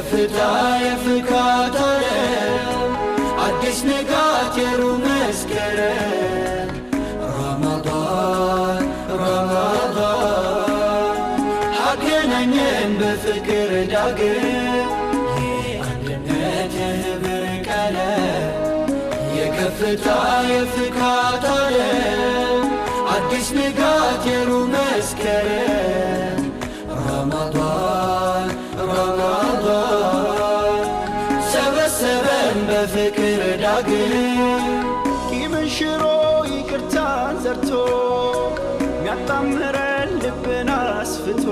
የከፍታ የፍካት ዓለም አዲስ ንጋት የሩብ መስከረም ረመዳን አገናኘን በፍቅር ዳግም የአንድነት የህብር ቀለም የከፍታ የፍካት ዓለም አዲስ ንጋት የሩብ መስከረም ረመዳን ሰበሰበን በፍቅር ዳግም ቂምን ሽሮ ይቅርታን ዘርቶ ሚያጣምረን ልብን አስፍቶ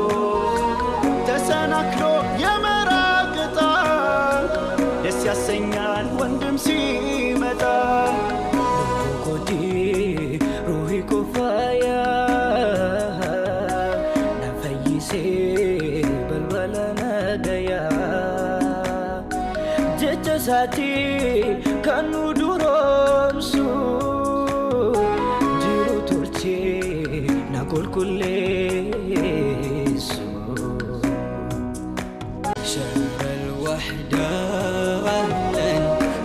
ተሰናክሎ የመራቅጣ ደስ ያሰኛል ወንድም ሲመጣ ኮዲ ሩሂ ኮፋያ ነፈይሴ በልበለነ ገያ ጀጀሳቲ ከኑ ዱሮምሱ ጅሩ ቱርቼ ናቆልኩሌሱ شهر الوحدة أهلا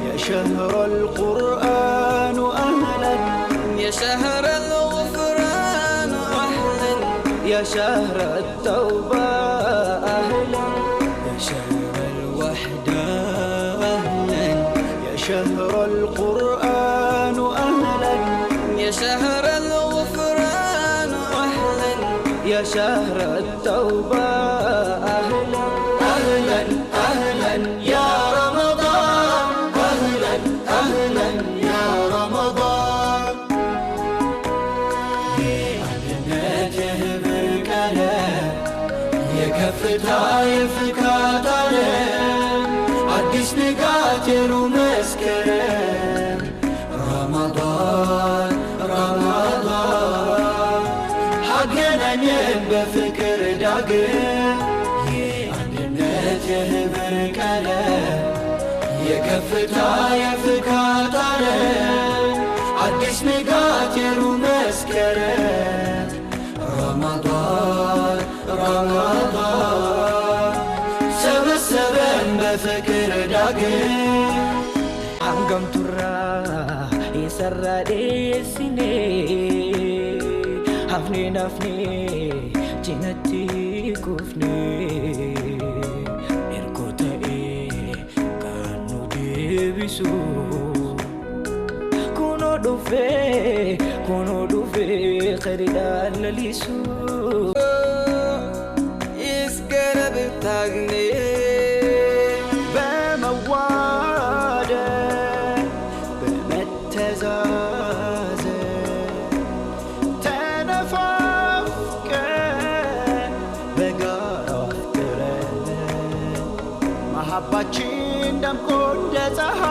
يا شهر القرآن أهلا يا شهر الغفران أهلا يا شهر التوبة أهلا يا شهر الوحدة أهلا يا شهر القرآن أهلا يا شهر الغفران أهلا يا شهر التوبة أهلا أهلا أهلا يا رمضان أهلا أهلا يا رمضان አንድነት የህብር ቀለም የከፍታ የፍካት ዓለም አዲስ ንጋት የሩብ መስከረም ረመዳን አገናኘን በፍቅር ዳግም የአንድነት የህብር ቀለም የከፍታ የፍካት ዓለም አዲስ ንጋት የሩብ መስከረም ረመዳን ሰበሰበን በፍቅር ዳግም عنقم ترى يسرى ديسيني هفني نفني جنتي كفني إركوتا كانو ديبسو كونو دوفي خريدان لليسو يسكرب تاغني محبتين دمكو እንደ ፀሐይ